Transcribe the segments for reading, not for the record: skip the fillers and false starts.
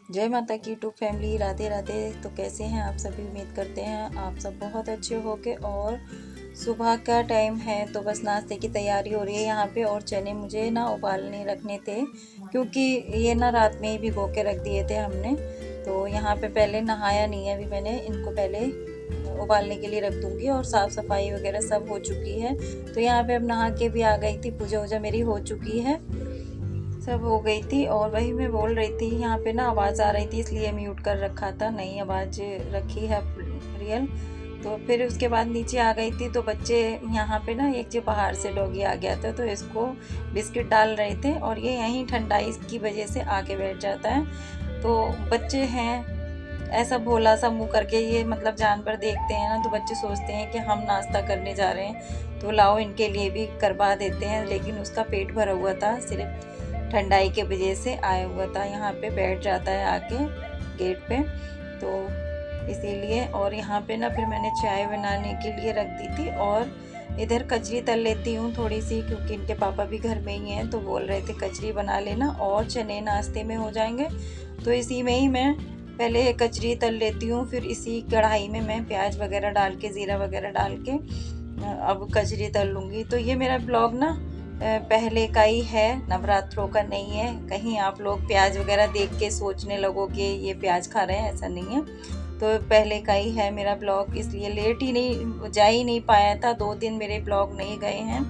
जय माता की यूट्यूब फैमिली, राधे राधे। तो कैसे हैं आप सभी? उम्मीद करते हैं आप सब बहुत अच्छे होंगे। और सुबह का टाइम है तो बस नाश्ते की तैयारी हो रही है यहाँ पे। और चने मुझे ना उबालने रखने थे, क्योंकि ये ना रात में ही भिगो के रख दिए थे हमने। तो यहाँ पे पहले नहाया नहीं है अभी मैंने, इनको पहले उबालने के लिए रख दूँगी। और साफ़ सफाई वगैरह सब हो चुकी है। तो यहाँ पे अब नहा के भी आ गई थी, पूजा वूजा मेरी हो चुकी है, सब हो गई थी। और वही मैं बोल रही थी, यहाँ पे ना आवाज़ आ रही थी इसलिए म्यूट कर रखा था, नई आवाज़ रखी है रियल। तो फिर उसके बाद नीचे आ गई थी। तो बच्चे यहाँ पे ना, एक जो बाहर से डॉगी आ गया था तो इसको बिस्किट डाल रहे थे, और ये यहीं ठंडाई की वजह से आके बैठ जाता है। तो बच्चे हैं, ऐसा भोला सा मुँह करके ये मतलब जानवर देखते हैं ना, तो बच्चे सोचते हैं कि हम नाश्ता करने जा रहे हैं तो लाओ इनके लिए भी करवा देते हैं। लेकिन उसका पेट भरा हुआ था, सिर्फ ठंडाई के वजह से आया हुआ था। यहाँ पे बैठ जाता है आके गेट पे, तो इसीलिए। और यहाँ पे ना फिर मैंने चाय बनाने के लिए रख दी थी, और इधर कचरी तल लेती हूँ थोड़ी सी, क्योंकि इनके पापा भी घर में ही हैं तो बोल रहे थे कचरी बना लेना और चने नाश्ते में हो जाएंगे। तो इसी में ही मैं पहले कचरी तल लेती हूँ, फिर इसी कढ़ाई में मैं प्याज वगैरह डाल के, ज़ीरा वगैरह डाल के अब कचरी तल लूँगी। तो ये मेरा ब्लॉग ना पहले का ही है, नवरात्रों का नहीं है। कहीं आप लोग प्याज वगैरह देख के सोचने लगोगे ये प्याज खा रहे हैं, ऐसा नहीं है। तो पहले का ही है मेरा ब्लॉग, इसलिए लेट ही नहीं, जा ही नहीं पाया था, 2 दिन मेरे ब्लॉग नहीं गए हैं।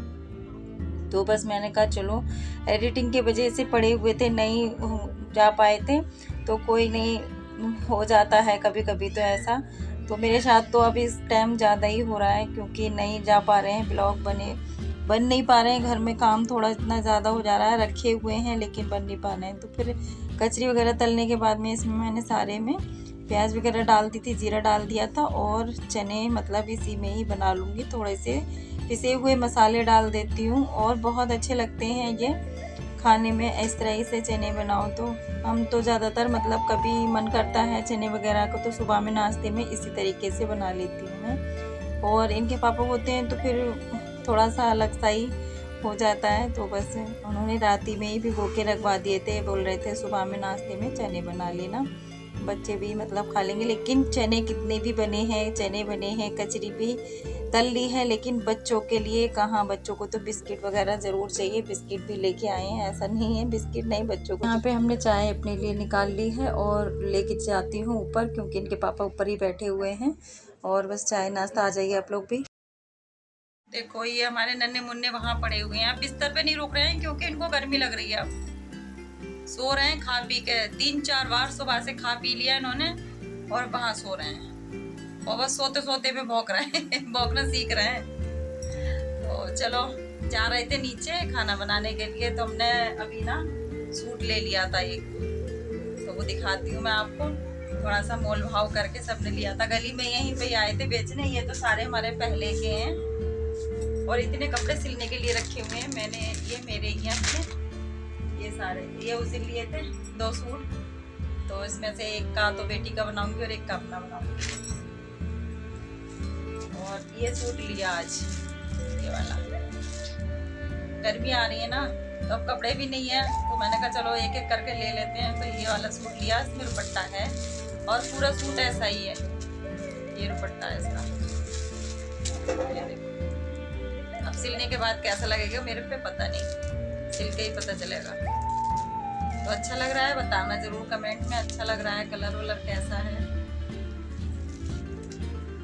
तो बस मैंने कहा चलो, एडिटिंग के वजह से पड़े हुए थे, नहीं जा पाए थे, तो कोई नहीं, हो जाता है कभी कभी तो ऐसा। तो मेरे साथ तो अब इस टाइम ज़्यादा ही हो रहा है, क्योंकि नहीं जा पा रहे हैं, ब्लॉग बन नहीं पा रहे हैं। घर में काम थोड़ा इतना ज़्यादा हो जा रहा है, रखे हुए हैं लेकिन बन नहीं पा रहे हैं। तो फिर कचरी वगैरह तलने के बाद में इसमें मैंने सारे में प्याज वगैरह डाल दी थी, जीरा डाल दिया था, और चने मतलब इसी में ही बना लूँगी। थोड़े से पिसे हुए मसाले डाल देती हूँ, और बहुत अच्छे लगते हैं ये खाने में। इस तरह से चने बनाओ तो हम तो ज़्यादातर मतलब कभी मन करता है चने वगैरह को तो सुबह में नाश्ते में इसी तरीके से बना लेती हूँ मैं। और इनके पापा होते हैं तो फिर थोड़ा सा अलग सा ही हो जाता है। तो बस उन्होंने रात ही में ही भिगो के रखवा दिए थे, बोल रहे थे सुबह में नाश्ते में चने बना लेना, बच्चे भी मतलब खा लेंगे। लेकिन चने कितने भी बने हैं, चने बने हैं, कचरी भी तल ली है, लेकिन बच्चों के लिए कहाँ, बच्चों को तो बिस्किट वगैरह ज़रूर चाहिए। बिस्किट भी लेके आए हैं, ऐसा नहीं है बिस्किट नहीं बच्चों को। यहाँ पे हमने चाय अपने लिए निकाल ली है और लेके जाती हूँ ऊपर, क्योंकि इनके पापा ऊपर ही बैठे हुए हैं। और बस चाय नाश्ता, आ जाइए आप लोग भी। देखो ये हमारे नन्हे मुन्ने वहाँ पड़े हुए हैं, बिस्तर पे नहीं रुक रहे हैं क्योंकि इनको गर्मी लग रही है। अब सो रहे हैं खा पी के, 3-4 बार सुबह से खा पी लिया इन्होंने, और वहाँ सो रहे हैं, और बस सोते सोते में भौंक रहे हैं भौंकना सीख रहे हैं। तो चलो, जा रहे थे नीचे खाना बनाने के लिए, तो हमने अभी ना सूट ले लिया था एक, तो वो दिखाती हूँ मैं आपको। थोड़ा सा मोल भाव करके सबने लिया था, गली में यहीं पे आए थे बेचने। ये तो सारे हमारे पहले के हैं, और इतने कपड़े सिलने के लिए रखे हुए हैं मैंने, ये मेरे ही हैं ये सारे। ये उस दिन लिए थे 2 सूट, तो इसमें से एक का तो बेटी का बनाऊंगी और एक का अपना बनाऊंगी। और ये सूट लिया आज, ये वाला। गर्मी आ रही है ना, तो अब कपड़े भी नहीं है, तो मैंने कहा चलो एक एक करके ले लेते हैं। तो ये वाला सूट लिया, इसमें दुपट्टा है, और पूरा सूट ऐसा ही है, ये दुपट्टा है इसका। ये देखो, अब सिलने के बाद कैसा लगेगा मेरे पे पता नहीं, सिल के ही पता चलेगा। तो अच्छा लग रहा है, बताना जरूर कमेंट में अच्छा लग रहा है, कलर वलर कैसा है।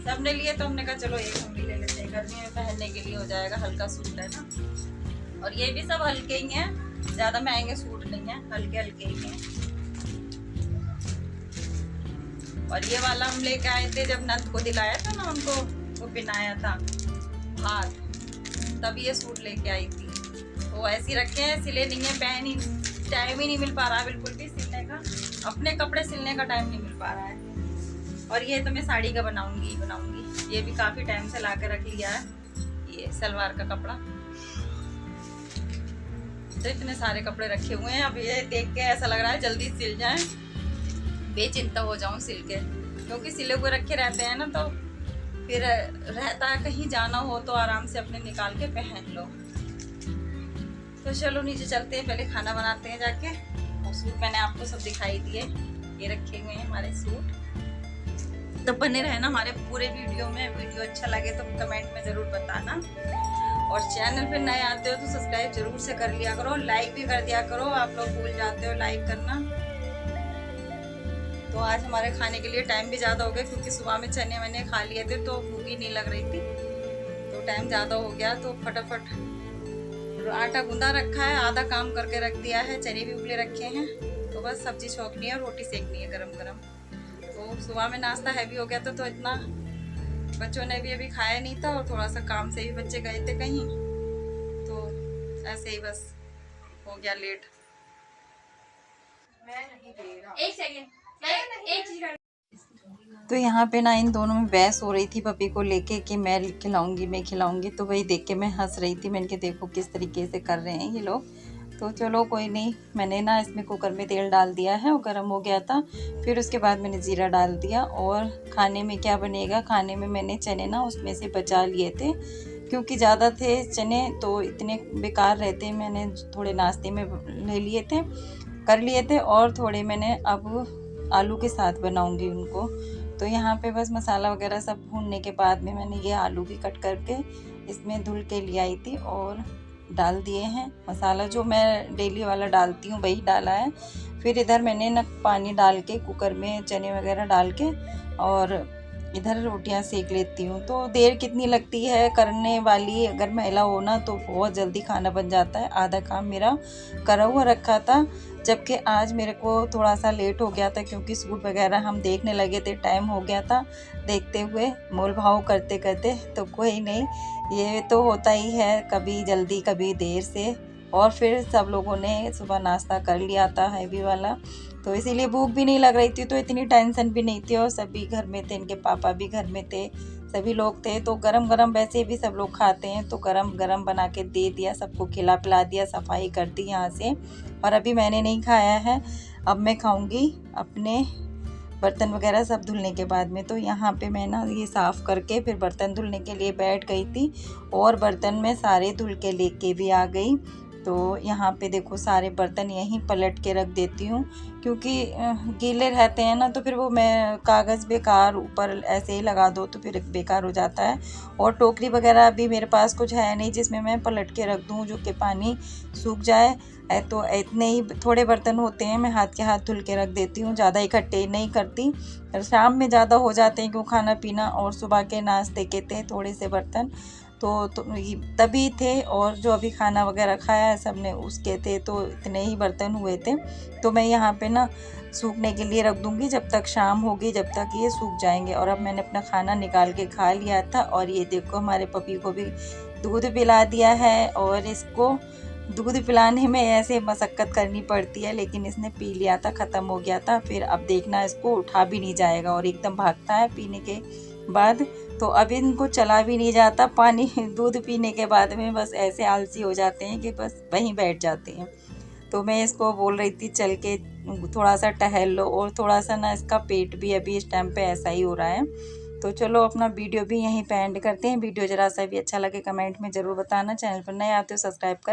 सबने लिए तो हमने कहा चलो एक हम भी ले लेते हैं, गर्मी में पहनने के लिए हो जाएगा, हल्का सूट है ना। और ये भी सब हल्के ही हैं, ज्यादा महंगे सूट नहीं है, हल्के हल्के ही हैं। और ये वाला हम लेके आए थे जब नंद को दिलाया था ना, उनको वो पहनाया था हाथ, तब ये सूट लेके आई थी। तो ऐसे रखे हैं, सिले नहीं है, पहन ही टाइम ही नहीं मिल पा रहा है बिल्कुल भी सिलने का, अपने कपड़े सिलने का टाइम नहीं मिल पा रहा है। और ये तो मैं साड़ी का बनाऊंगी, ये भी काफी टाइम से ला के रख लिया है, ये सलवार का कपड़ा। तो इतने सारे कपड़े रखे हुए हैं, अब ये देख के ऐसा लग रहा है जल्दी सिल जाए, बेचिंता हो जाऊं सिल के, क्योंकि सिले हुए रखे रहते हैं ना, तो फिर रहता है कहीं जाना हो तो आराम से अपने निकाल के पहन लो। तो चलो नीचे चलते हैं, पहले खाना बनाते हैं जाके। और सूट मैंने आपको सब दिखाई दिए, ये रखे हुए हैं हमारे सूट। तो बने रहे ना हमारे पूरे वीडियो में। वीडियो अच्छा लगे तो कमेंट में ज़रूर बताना, और चैनल पे नए आते हो तो सब्सक्राइब जरूर से कर लिया करो, लाइक भी कर दिया करो। आप लोग भूल जाते हो लाइक करना। तो आज हमारे खाने के लिए टाइम भी ज़्यादा हो गया, क्योंकि सुबह में चने वने खा लिए थे तो भूख ही नहीं लग रही थी, तो टाइम ज़्यादा हो गया। तो फटाफट आटा गूंदा रखा है, आधा काम करके रख दिया है, चने भी उबले रखे हैं, तो बस सब्जी छोंकनी है और रोटी सेकनी है गरम गरम। तो सुबह में नाश्ता हैवी हो गया था, तो इतना बच्चों ने भी अभी खाया नहीं था, और थोड़ा सा काम से भी बच्चे गए थे कहीं, तो ऐसे ही बस हो गया लेट। एक सेकेंड, एक चीज। तो यहाँ पे ना इन दोनों में बहस हो रही थी पपी को लेके कि मैं खिलाऊंगी मैं खिलाऊंगी, तो वही देख के मैं हंस रही थी। मैंने कहा देखो किस तरीके से कर रहे हैं ये लोग। तो चलो कोई नहीं, मैंने ना इसमें कुकर में तेल डाल दिया है और गर्म हो गया था। फिर उसके बाद मैंने जीरा डाल दिया। और खाने में क्या बनेगा, खाने में मैंने चने ना उसमें से बचा लिए थे, क्योंकि ज़्यादा थे चने तो इतने बेकार रहते, मैंने थोड़े नाश्ते में ले लिए थे, कर लिए थे, और थोड़े मैंने अब आलू के साथ बनाऊंगी उनको। तो यहाँ पे बस मसाला वगैरह सब भूनने के बाद में मैंने ये आलू भी कट करके इसमें धुल के ले आई थी और डाल दिए हैं। मसाला जो मैं डेली वाला डालती हूँ वही डाला है। फिर इधर मैंने ना पानी डाल के कुकर में चने वगैरह डाल के और इधर रोटियां सेक लेती हूँ। तो देर कितनी लगती है, करने वाली अगर महिला हो ना तो बहुत जल्दी खाना बन जाता है। आधा काम मेरा करा हुआ रखा था, जबकि आज मेरे को थोड़ा सा लेट हो गया था, क्योंकि सूट वगैरह हम देखने लगे थे, टाइम हो गया था देखते हुए, मोल भाव करते करते। तो कोई नहीं, ये तो होता ही है, कभी जल्दी कभी देर से। और फिर सब लोगों ने सुबह नाश्ता कर लिया था हैवी वाला, तो इसीलिए भूख भी नहीं लग रही थी, तो इतनी टेंशन भी नहीं थी। और सभी घर में थे, इनके पापा भी घर में थे, सभी लोग थे, तो गरम गरम वैसे भी सब लोग खाते हैं, तो गरम गरम बना के दे दिया, सबको खिला पिला दिया, सफाई कर दी यहाँ से। और अभी मैंने नहीं खाया है, अब मैं खाऊंगी अपने बर्तन वगैरह सब धुलने के बाद में। तो यहाँ पे मैं ना ये साफ़ करके फिर बर्तन धुलने के लिए बैठ गई थी, और बर्तन में सारे धुल के लेके भी आ गई। तो यहाँ पे देखो सारे बर्तन यहीं पलट के रख देती हूँ, क्योंकि गीले रहते हैं ना, तो फिर वो मैं कागज़ बेकार ऊपर ऐसे ही लगा दो तो फिर बेकार हो जाता है। और टोकरी वगैरह अभी मेरे पास कुछ है नहीं जिसमें मैं पलट के रख दूँ, जो कि पानी सूख जाए। तो इतने ही थोड़े बर्तन होते हैं, मैं हाथ के हाथ धुल के रख देती हूँ, ज़्यादा इकट्ठे नहीं करती। शाम में ज़्यादा हो जाते हैं, क्यों खाना पीना और सुबह के नाश्ते के थे थोड़े से बर्तन, तो तभी थे। और जो अभी खाना वगैरह खाया है सब ने उसके थे, तो इतने ही बर्तन हुए थे। तो मैं यहाँ पे ना सूखने के लिए रख दूँगी, जब तक शाम होगी, जब तक ये सूख जाएंगे। और अब मैंने अपना खाना निकाल के खा लिया था। और ये देखो हमारे पपी को भी दूध पिला दिया है, और इसको दूध पिलाने में ऐसे मशक्क़त करनी पड़ती है, लेकिन इसने पी लिया था, ख़त्म हो गया था। फिर अब देखना इसको उठा भी नहीं जाएगा, और एकदम भागता है पीने के बाद। तो अब इनको चला भी नहीं जाता, पानी दूध पीने के बाद में बस ऐसे आलसी हो जाते हैं कि बस वहीं बैठ जाते हैं। तो मैं इसको बोल रही थी चल के थोड़ा सा टहल लो, और थोड़ा सा ना इसका पेट भी अभी इस टाइम पे ऐसा ही हो रहा है। तो चलो अपना वीडियो भी यहीं पे एंड करते हैं। वीडियो ज़रा सा भी अच्छा लगे कमेंट में ज़रूर बताना। चैनल पर नए आते हो सब्सक्राइब कर